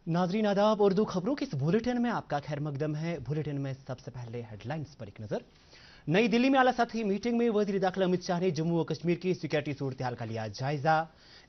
नाजरीन आदाब, उर्दू खबरों के इस बुलेटिन में आपका खैर मकदम है। बुलेटिन में सबसे पहले हेडलाइंस पर एक नजर। नई दिल्ली में आला सतही मीटिंग में वजीर दाखिला अमित शाह ने जम्मू और कश्मीर की सिक्योरिटी सूरत हाल का लिया जायजा।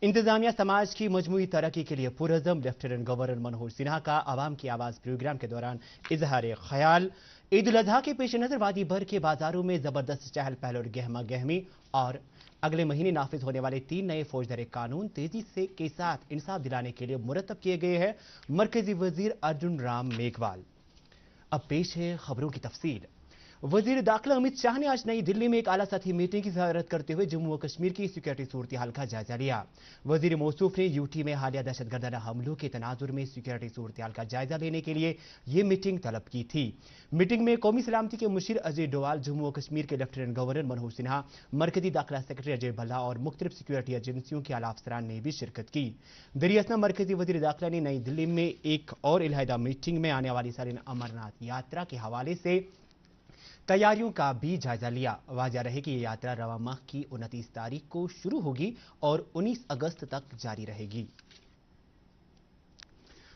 इंतजामिया समाज की मजमूई तरक्की के लिए पुरज़म। लेफ्टिनेंट गवर्नर मनोहर सिन्हा का आवाम की आवाज प्रोग्राम के दौरान इजहार ख्याल। ईद उल अजहा के पेश नजर वादी भर के बाजारों में जबरदस्त चहल पहल और गहमा गहमी। और अगले महीने नाफिज होने वाले 3 नए फौजदारी कानून तेजी से के साथ इंसाफ दिलाने के लिए मुरतब किए गए हैं। मरकजी वजीर अर्जुन राम मेघवाल। अब पेश है खबरों की तफसील। वजीर दाखिला अमित शाह ने आज नई दिल्ली में एक आला सतही मीटिंग की सदारत करते हुए जम्मू और कश्मीर की सिक्योरिटी सूरत हाल का जायजा लिया। वजीर मौसूफ ने यूटी में हालिया दहशतगर्दाना हमलों के तनाजुर में सिक्योरिटी सूरत हाल का जायजा लेने के लिए ये मीटिंग तलब की थी। मीटिंग में कौमी सलामती के मुशीर अजय डोवाल, जम्मू और कश्मीर के लेफ्टिनेंट गवर्नर मनोहर सिन्हा, मरकजी दाखिला सेक्रेटरी अजय भल्ला और मुख्तलिफ सिक्योरिटी एजेंसियों के आला अफसरान ने भी शिरकत की। दरियासना मरकजी वजीर दाखिला ने नई दिल्ली में एक और इलाहिदा मीटिंग में आने वाली सालीन अमरनाथ यात्रा के हवाले से तैयारियों का भी जायजा लिया। वाजिया रहे कि यह यात्रा रवा माह की 29 तारीख को शुरू होगी और 19 अगस्त तक जारी रहेगी।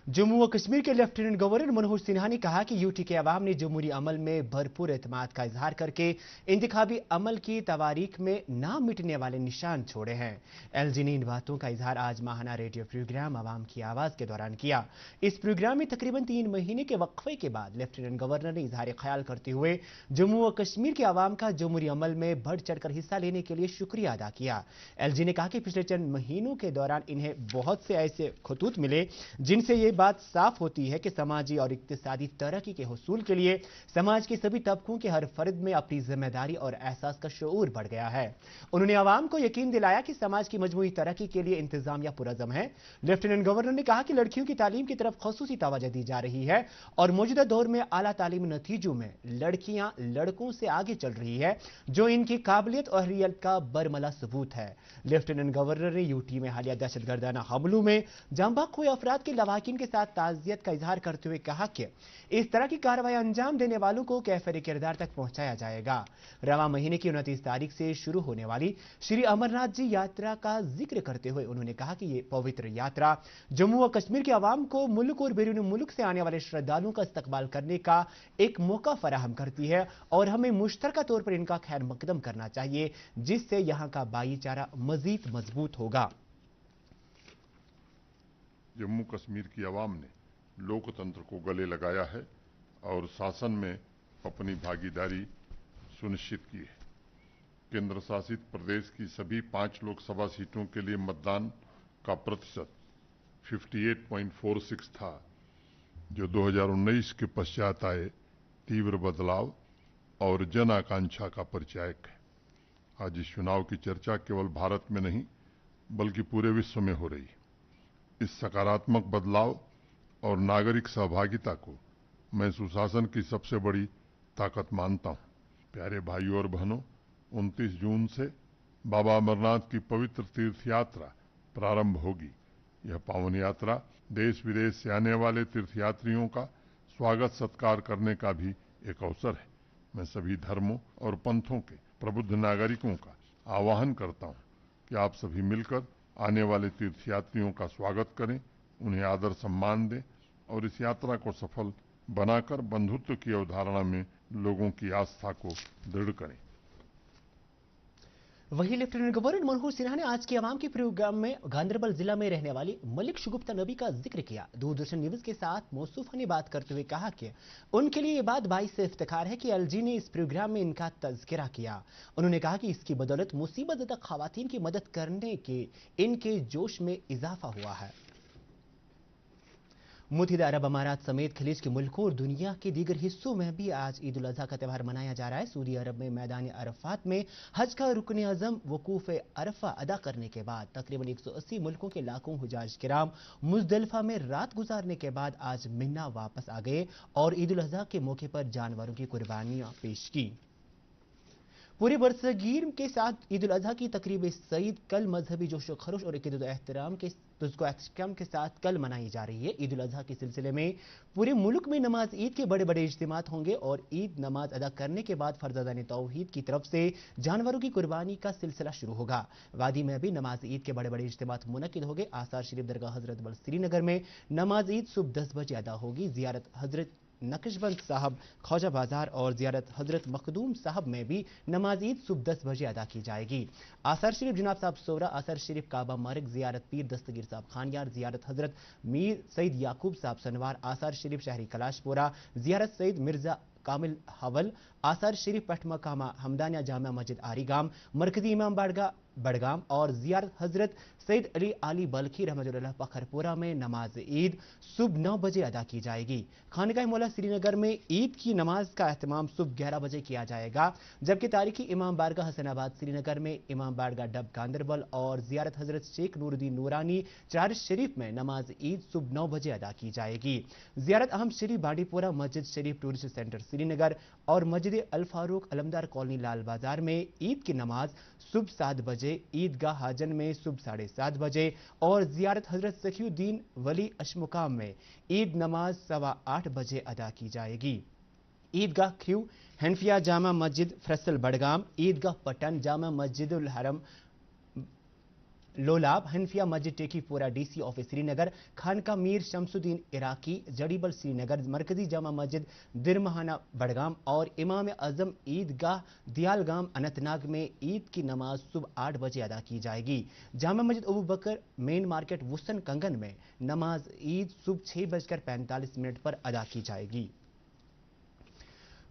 जम्मू और कश्मीर के लेफ्टिनेंट गवर्नर मनोहर सिन्हा ने कहा कि यूटी के अवाम ने जमहूरी अमल में भरपूर एतमाद का इजहार करके इंतखाबी अमल की तवारीख में ना मिटने वाले निशान छोड़े हैं। एलजी ने इन बातों का इजहार आज माहाना रेडियो प्रोग्राम अवाम की आवाज के दौरान किया। इस प्रोग्राम में तकरीबन 3 महीने के वक्फे के बाद लेफ्टिनेंट गवर्नर ने इजहार ख्याल करते हुए जम्मू और कश्मीर के अवाम का जमहूरी अमल में बढ़ चढ़कर हिस्सा लेने के लिए शुक्रिया अदा किया। एलजी ने कहा कि पिछले चंद महीनों के दौरान इन्हें बहुत से ऐसे खतूत मिले जिनसे ये बात साफ होती है कि समाजी और इक्तिसादी तरक्की के हुसूल के लिए समाज के सभी तबकों के हर फर्द में अपनी जिम्मेदारी और एहसास का शऊर बढ़ गया है। उन्होंने आवाम को यकीन दिलाया कि समाज की मजमूई तरक्की के लिए इंतजामिया पुरज़म है। लेफ्टिनेंट गवर्नर ने कहा कि लड़कियों की तालीम की तरफ खसूसी तवज्जो दी जा रही है और मौजूदा दौर में आला तालीमी नतीजों में लड़कियां लड़कों से आगे चल रही है, जो इनकी काबिलियत और अहलियत का बरमला सबूत है। लेफ्टिनेंट गवर्नर ने यूटी में हालिया दहशतगर्दाना हमलों में जांबाक हुए अफराद के लवाकिन के साथ ताज़ियत का इजहार करते हुए कहा कि इस तरह की कार्रवाई अंजाम देने वालों को कैफियत किरदार तक पहुंचाया जाएगा। रवा महीने की 29 तारीख से शुरू होने वाली श्री अमरनाथ जी यात्रा का जिक्र करते हुए उन्होंने कहा कि यह पवित्र यात्रा जम्मू और कश्मीर के अवाम को मुल्क और बैरून मुल्क से आने वाले श्रद्धालुओं का इस्तकबाल करने का एक मौका फराहम करती है और हमें मुश्तरका तौर पर इनका खैर मकदम करना चाहिए, जिससे यहां का भाईचारा मजीद मजबूत होगा। जम्मू कश्मीर की आवाम ने लोकतंत्र को गले लगाया है और शासन में अपनी भागीदारी सुनिश्चित की है। केंद्र शासित प्रदेश की सभी 5 लोकसभा सीटों के लिए मतदान का प्रतिशत 58.46 था, जो 2019 के पश्चात आए तीव्र बदलाव और जन आकांक्षा का परिचायक है। आज इस चुनाव की चर्चा केवल भारत में नहीं बल्कि पूरे विश्व में हो रही है। इस सकारात्मक बदलाव और नागरिक सहभागिता को मैं सुशासन की सबसे बड़ी ताकत मानता हूं। प्यारे भाइयों और बहनों, 29 जून से बाबा अमरनाथ की पवित्र तीर्थ यात्रा प्रारंभ होगी। यह पावन यात्रा देश विदेश से आने वाले तीर्थयात्रियों का स्वागत सत्कार करने का भी एक अवसर है। मैं सभी धर्मों और पंथों के प्रबुद्ध नागरिकों का आह्वान करता हूं कि आप सभी मिलकर आने वाले तीर्थयात्रियों का स्वागत करें, उन्हें आदर सम्मान दें और इस यात्रा को सफल बनाकर बंधुत्व की अवधारणा में लोगों की आस्था को दृढ़ करें। वहीं लेफ्टिनेंट गवर्नर मनोहर सिन्हा ने आज के अवाम के प्रोग्राम में गांधरबल जिला में रहने वाली मलिक शुगुफ्ता नबी का जिक्र किया। दूरदर्शन न्यूज के साथ मौसूफा ने बात करते हुए कहा कि उनके लिए ये बात बाइस से इफ्तिखार है कि एलजी ने इस प्रोग्राम में इनका तज़किरा किया। उन्होंने कहा कि इसकी बदौलत मुसीबत ज़दा खवातीन की मदद करने के इनके जोश में इजाफा हुआ है। मुत्तहिदा अरब अमारात समेत खलीज के मुल्कों और दुनिया के दीगर हिस्सों में भी आज ईद उल अजहा का त्यौहार मनाया जा रहा है। सऊदी अरब में मैदान अरफात में हज का रुकन अज़म वकूफ़ अरफा अदा करने के बाद तकरीबन 180 मुल्कों के लाखों हुजाज किराम मुज़दलिफ़ा में रात गुजारने के बाद आज मिना वापस आ गए और ईद उल अजहा के मौके पर जानवरों की कुर्बानियां पेश की। पूरे बरसगीर के साथ ईद उल अजहा की तकरीब सईद कल मजहबी जोश खरोश और इक़्तिदार एहतराम के तो उसको अहतशाम के साथ कल मनाई जा रही है। ईद उल अजहा के सिलसिले में पूरे मुल्क में नमाज ईद के बड़े बड़े इज्तिमात होंगे और ईद नमाज अदा करने के बाद फर्जदान तौहीद की तरफ से जानवरों की कुर्बानी का सिलसिला शुरू होगा। वादी में भी नमाज ईद के बड़े बड़े इज्तिमात मुनक्किद होंगे। आसार शरीफ दरगाह हजरत बल श्रीनगर में नमाज ईद सुबह 10 बजे अदा होगी। जियारत हजरत नक्शबंद साहब ख्वाजा बाजार और जियारत हजरत मखदूम साहब में भी नमाज ईद सुबह 10 बजे अदा की जाएगी। आसार शरीफ जनाब साहब सोरा, आसार शरीफ काबा मार्ग, जियारत पीर दस्तगीर साहब खानियार, जियारत हजरत मीर सईद याकूब साहब सनवार, आसार शरीफ शहरी कलाशपुरा, जियारत सईद मिर्जा कामिल हवल, आसार शरीफ पठ मकामा हमदानिया जामा मस्जिद आरीगाम, मरकजी इमाम बाड़गा बड़गाम और जियारत हजरत सैयद अली आली बल्खी रहमतुल्लाह पखरपुरा में नमाज ईद सुबह 9 बजे अदा की जाएगी। खानकाह मौला श्रीनगर में ईद की नमाज का एहतमाम सुबह 11 बजे किया जाएगा, जबकि तारीखी इमाम बारगाह हसनाबाद श्रीनगर में, इमाम बारगाह डब गांदरबल और जियारत हजरत शेख नूरुद्दीन नूरानी चार शरीफ में नमाज ईद सुबह 9 बजे अदा की जाएगी। जियारत अहम शरीफ बांडीपुरा, मस्जिद शरीफ टूरिस्ट सेंटर श्रीनगर और मस्जिद अल फारूक अलमदार कॉलोनी लाल बाजार में ईद की नमाज सुबह 7 बजे, ईदगाह हाजन में सुबह 7:30 बजे और जियारत हजरत सखीउद्दीन वली अशमुकाम में ईद नमाज 8:15 बजे अदा की जाएगी। ईदगाह ख्यू हनफिया जामा मस्जिद फैसल बड़गाम, ईदगाह पटन जामा मस्जिदुल हरम लोलाब, हनफिया मस्जिद टेकीपुरा डीसी ऑफिस श्रीनगर, खानका मीर शमसुद्दीन इराकी जड़ीबल श्रीनगर, मरकजी जामा मस्जिद दिरमहाना बड़गाम और इमाम आजम ईदगाह दियालगाम अनंतनाग में ईद की नमाज सुबह 8 बजे अदा की जाएगी। जामा मस्जिद अबू बकर मेन मार्केट वुसन कंगन में नमाज ईद सुबह 6:45 पर अदा की जाएगी।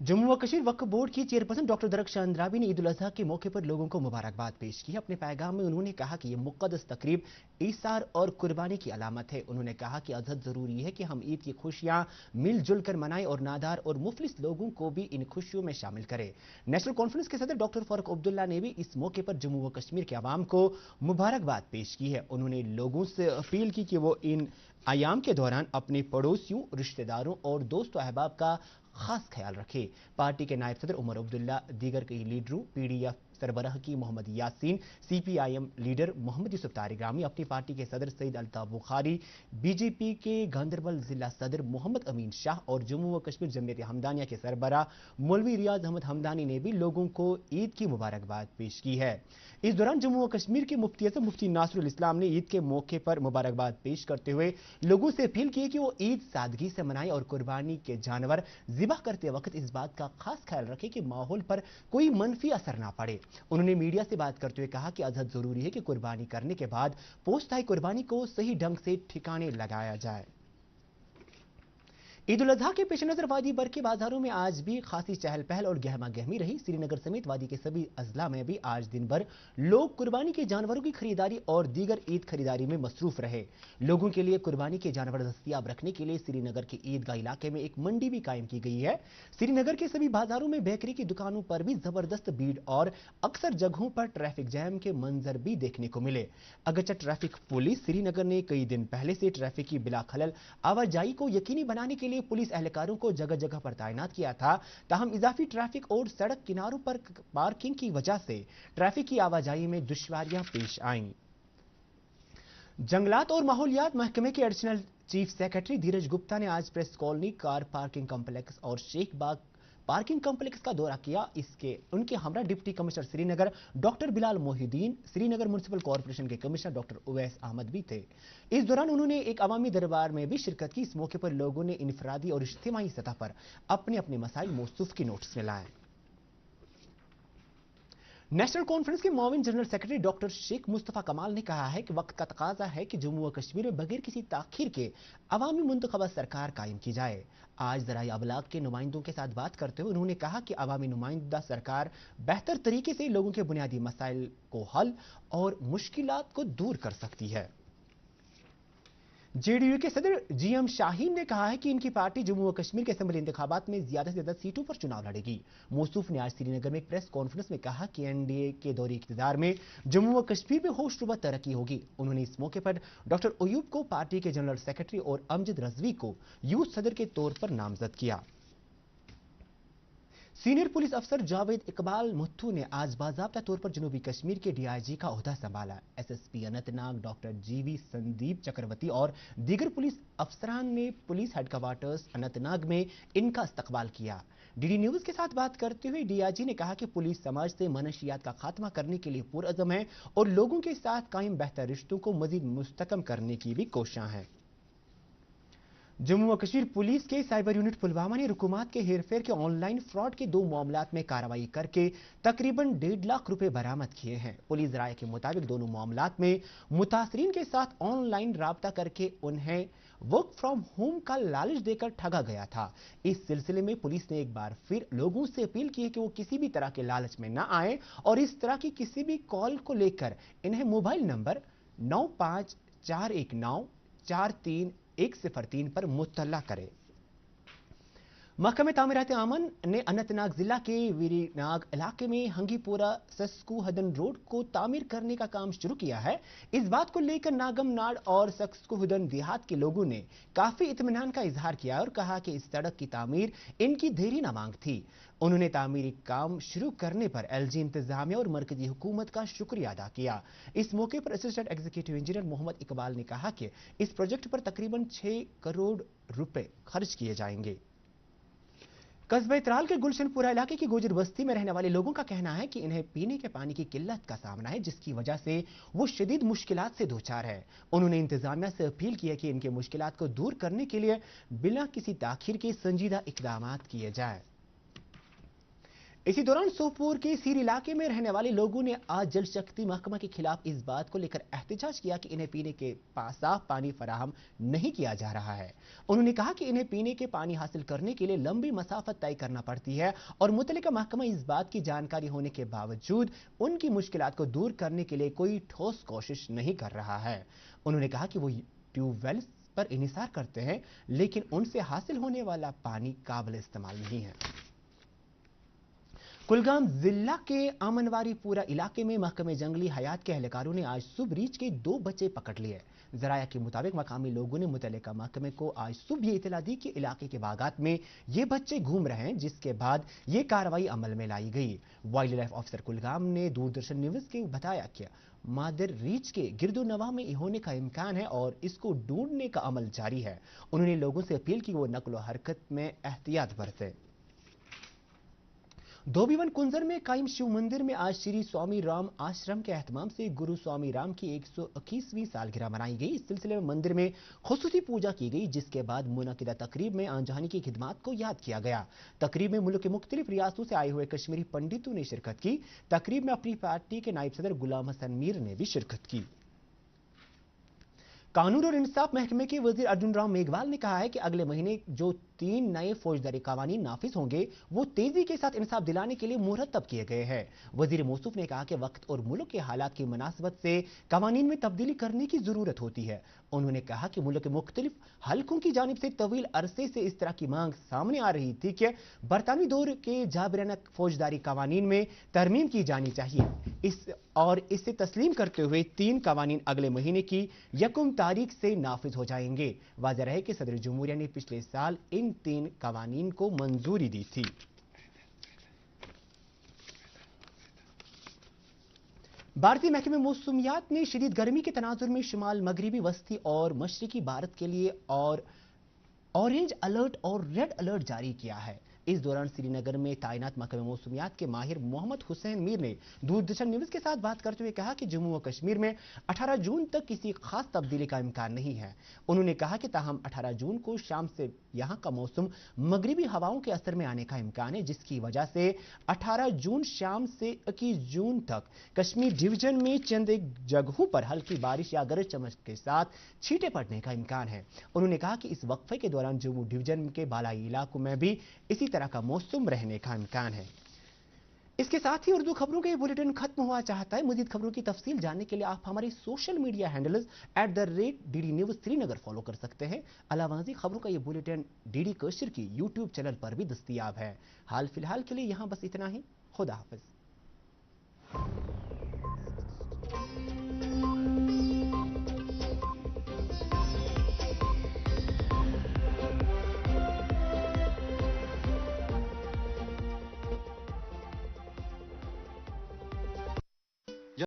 जम्मू व कश्मीर वक्फ बोर्ड की चेयरपर्सन डॉक्टर दरख्शां अंद्राबी ने ईद उल अजहा के मौके पर लोगों को मुबारकबाद पेश की है। अपने पैगाम में उन्होंने कहा कि यह मुक़द्दस तकरीब ईसार और कुर्बानी की अलामत है। उन्होंने कहा कि अजहद जरूरी है कि हम ईद की खुशियां मिलजुल कर मनाएं और नादार और मुफलिस लोगों को भी इन खुशियों में शामिल करें। नेशनल कॉन्फ्रेंस के सदर डॉक्टर फारूक अब्दुल्ला ने भी इस मौके पर जम्मू व कश्मीर के अवाम को मुबारकबाद पेश की है। उन्होंने लोगों से अपील की कि वो इन आयाम के दौरान अपने पड़ोसियों, रिश्तेदारों और दोस्तों अहबाब का खास ख्याल रखे। पार्टी के नायब सदर उमर अब्दुल्ला, दीगर कई लीडरों, पीडीएफ सरबराह की मोहम्मद यासीन, सीपीआईएम लीडर मोहम्मद यूसुफ तारिगामी, अपनी पार्टी के सदर सईद अल्ताफ बुखारी, बीजेपी के गांदरबल जिला सदर मोहम्मद अमीन शाह और जम्मू व कश्मीर जमयत हमदानिया के सरबराह मौलवी रियाज अहमद हमदानी ने भी लोगों को ईद की मुबारकबाद पेश की है। इस दौरान जम्मू व कश्मीर के मुफ्ती आज़म मुफ्ती नासरुल इस्लाम ने ईद के मौके पर मुबारकबाद पेश करते हुए लोगों से अपील की कि वो ईद सादगी से मनाएं और कुर्बानी के जानवर ज़िबह करते वक्त इस बात का खास ख्याल रखें कि माहौल पर कोई मनफी असर ना पड़े। उन्होंने मीडिया से बात करते हुए कहा कि अजहद जरूरी है कि कुर्बानी करने के बाद पोस्ताई कुर्बानी को सही ढंग से ठिकाने लगाया जाए। ईद उल अजहा के पेश नजर वादी बर के बाजारों में आज भी खासी चहल पहल और गहमा गहमी रही। श्रीनगर समेत वादी के सभी अजला में भी आज दिन भर लोग कुर्बानी के जानवरों की खरीदारी और दीगर ईद खरीदारी में मसरूफ रहे। लोगों के लिए कुर्बानी के जानवर दस्तियाब रखने के लिए श्रीनगर के ईदगाह इलाके में एक मंडी भी कायम की गई है। श्रीनगर के सभी बाजारों में बेकरी की दुकानों पर भी जबरदस्त भीड़ और अक्सर जगहों पर ट्रैफिक जैम के मंजर भी देखने को मिले। अगरचे ट्रैफिक पुलिस श्रीनगर ने कई दिन पहले से ट्रैफिक की बिला खलल आवाजाही को यकीनी बनाने के लिए पुलिस एहलकारों को जगह जगह पर तैनात किया था। ताहम इजाफी ट्रैफिक और सड़क किनारों पर पार्किंग की वजह से ट्रैफिक की आवाजाही में दुश्वारियां पेश आईं। जंगलात और माहौलियात महकमे के एडिशनल चीफ सेक्रेटरी धीरज गुप्ता ने आज press colony, car parking complex और शेख बाग पार्किंग कॉम्प्लेक्स का दौरा किया। उनके हमरा deputy commissioner Srinagar doctor Bilal Mohiddin, Srinagar municipal corporation के कमिश्नर डॉक्टर उवैस अहमद भी थे। इस दौरान उन्होंने एक अवामी दरबार में भी शिरकत की। इस मौके पर लोगों ने इनफरादी और इज्तिमाई सतह पर अपने अपने मसाइल मौसूफ की नोटिस में लाए। नेशनल कॉन्फ्रेंस के मुआविन general secretary doctor Sheikh Mustafa Kamal ने कहा है कि वक्त का तकाजा है कि जम्मू व कश्मीर में बगैर किसी ताखीर के अवामी मुंतखबा सरकार कायम की जाए। आज ज़राए अबलाग के नुमाइंदों के साथ बात करते हुए उन्होंने कहा कि अवामी नुमाइंदा सरकार बेहतर तरीके से लोगों के बुनियादी मसाइल को हल और मुश्किलात को दूर कर सकती है। जेडीयू के सदर जीएम शाहीन ने कहा है कि इनकी पार्टी जम्मू व कश्मीर के असेंबली इंतखाबात में ज्यादा से ज्यादा सीटों पर चुनाव लड़ेगी। मौसूफ ने आज श्रीनगर में एक प्रेस कॉन्फ्रेंस में कहा कि एनडीए के दौरे इख्तियार में जम्मू व कश्मीर में होशरुबा तरक्की होगी। उन्होंने इस मौके पर डॉक्टर अयूब को पार्टी के जनरल सेक्रेटरी और अमजद रजवी को यूथ सदर के तौर पर नामजद किया। सीनियर पुलिस अफसर जावेद इकबाल मुथ्थू ने आज बाज़ाब्ता तौर पर जनूबी कश्मीर के डीआईजी का ओहदा संभाला। एसएसपी अनंतनाग डॉक्टर जीवी संदीप चक्रवर्ती और दीगर पुलिस अफसरान ने पुलिस हेडक्वार्टर्स अनंतनाग में इनका इस्तकबाल किया। डीडी न्यूज के साथ बात करते हुए डीआईजी ने कहा कि पुलिस समाज से मनशियात का खात्मा करने के लिए पुरअज़म है और लोगों के साथ कायम बेहतर रिश्तों को मजीद मुस्तकम करने की भी कोशिशां हैं। जम्मू और कश्मीर पुलिस के साइबर यूनिट पुलवामा ने रुकूमात के हेरफेर के ऑनलाइन फ्रॉड के 2 मामलात में कार्रवाई करके तकरीबन 1.5 लाख रुपए बरामद किए हैं। पुलिस राय के मुताबिक दोनों मामलात में मुतासरीन के साथ ऑनलाइन राब्ता करके उन्हें वर्क फ्रॉम होम का लालच देकर ठगा गया था। इस सिलसिले में पुलिस ने एक बार फिर लोगों से अपील की है कि वो किसी भी तरह के लालच में न आए और इस तरह की किसी भी कॉल को लेकर इन्हें मोबाइल नंबर 9541943103 पर मुत्तला करें। महकमे तामीरात अमन ने अनंतनाग जिला के वीरीनाग इलाके में हंगीपोरा सस्कू हदन रोड को तामीर करने का काम शुरू किया है। इस बात को लेकर नागम नाड़ और सस्कू हदन देहात के लोगों ने काफी इत्मीनान का इजहार किया और कहा कि इस सड़क की तामीर इनकी देरी न मांग थी। उन्होंने तामीरी काम शुरू करने पर एलजी इंतजामिया और मरकजी हुकूमत का शुक्रिया अदा किया। इस मौके पर assistant executive engineer Mohammad Iqbal ने कहा कि इस प्रोजेक्ट पर तकरीबन 6 करोड़ रुपए खर्च किए जाएंगे। कस्बे त्राल के गुलशनपुरा इलाके की गोजर बस्ती में रहने वाले लोगों का कहना है कि इन्हें पीने के पानी की किल्लत का सामना है, जिसकी वजह से वो शदीद मुश्किलात से दो चार है। उन्होंने इंतजामिया से अपील की है कि इनके मुश्किलात को दूर करने के लिए बिना किसी ताखीर के संजीदा इकदाम किए जाए। इसी दौरान सोपोर के सीर इलाके में रहने वाले लोगों ने आज जल शक्ति महकमा के खिलाफ इस बात को लेकर एहतजाज किया कि इन्हें पीने के साफ पानी फराहम नहीं किया जा रहा है। उन्होंने कहा कि इन्हें पीने के पानी हासिल करने के लिए लंबी मसाफत तय करना पड़ती है और मुतल्लिका महकमा इस बात की जानकारी होने के बावजूद उनकी मुश्किलात को दूर करने के लिए कोई ठोस कोशिश नहीं कर रहा है। उन्होंने कहा कि वो ट्यूबवेल्स पर इन्हिसार करते हैं, लेकिन उनसे हासिल होने वाला पानी काबिल इस्तेमाल नहीं है। कुलगाम जिला के आमनवारी पूरा इलाके में महकमे जंगली हयात के एहलकारों ने आज सुबह रीछ के 2 बच्चे पकड़ लिए। जराया के मुताबिक मकामी लोगों ने मुतल्लिका महकमे को आज सुबह ये इतला दी कि इलाके के बागात में ये बच्चे घूम रहे हैं, जिसके बाद ये कार्रवाई अमल में लाई गई। वाइल्ड लाइफ ऑफिसर कुलगाम ने दूरदर्शन न्यूज को बताया कि मादर रीछ के गिरदो नवाह में होने का इम्कान है और इसको ढूंढने का अमल जारी है। उन्होंने लोगों से अपील की वो नकलो हरकत में एहतियात बरतें। धोबीवन कुंजर में कायम शिव मंदिर में आज श्री स्वामी राम आश्रम के एहतमाम से गुरु स्वामी राम की 121वीं सालगिरह मनाई गई। इस सिलसिले में मंदिर में खुसूसी पूजा की गई, जिसके बाद मुनकिदा तकरीब में आंजहानी की खिदमात को याद किया गया। तकरीब में मुल्क के मुख्तलिफ रियासतों से आए हुए कश्मीरी पंडितों ने शिरकत की। तकरीब में अपनी पार्टी के नायब सदर गुलाम हसन मीर ने भी शिरकत की। कानून और इंसाफ महकमे के वजीर अर्जुन राम मेघवाल ने कहा है कि अगले महीने जो 3 नए फौजदारी कानून नाफिज होंगे वो तेजी के साथ इंसाफ दिलाने के लिए मुरतब किए गए हैं। वजीर मौसूफ ने कहा कि वक्त और मुल्क के हालात की मुनासबत से कानून में तब्दीली करने की जरूरत होती है। उन्होंने कहा कि मुल्क के मुख्तलिफ हलकों की जानिब से तवील अरसे से इस तरह की मांग सामने आ रही थी कि बरतानवी दौर के जाबराना फौजदारी कानून में तरमीम की जानी चाहिए। इसे तस्लीम करते हुए 3 कानून अगले महीने की 1 तारीख से नाफिज हो जाएंगे। वाज़ेह रहे कि सदर जमहूरिया ने पिछले साल इन 3 कानून को मंजूरी दी थी। भारतीय महकमे मौसमियात ने शदीद गर्मी के तनाजुर में शुमाल मगरबी वस्ती और मशरकी भारत के लिए और ऑरेंज अलर्ट और रेड अलर्ट जारी किया है। इस दौरान श्रीनगर में तैनात महकमे मौसमियात के माहिर मोहम्मद हुसैन मीर ने दूरदर्शन न्यूज के साथ बात करते हुए कहा कि जम्मू और कश्मीर में 18 जून तक किसी खास तब्दीली का इम्कान नहीं है। उन्होंने कहा कि ताहम 18 जून को शाम से यहां का मौसम मगरबी हवाओं के असर में आने का इम्कान है, जिसकी वजह से 18 जून शाम से 21 जून तक कश्मीर डिवीजन में चंद एक जगहों पर हल्की बारिश या गरज चमक के साथ छींटे पड़ने का इम्कान है। उन्होंने कहा कि इस वक्फे के दौरान जम्मू डिवीजन के बालाई इलाकों में भी इसी तरह का मौसम रहने का इम्कान है। इसके साथ ही उर्दू खबरों का ये बुलेटिन खत्म हुआ चाहता है। मजीद खबरों की तफसील जानने के लिए आप हमारे social media handles @DD News Srinagar follow कर सकते हैं। अलावाजी खबरों का ये बुलेटिन DD कश्मीर की यूट्यूब चैनल पर भी दस्तयाब है। हाल फिलहाल के लिए यहां बस इतना ही। खुदा हाफिज।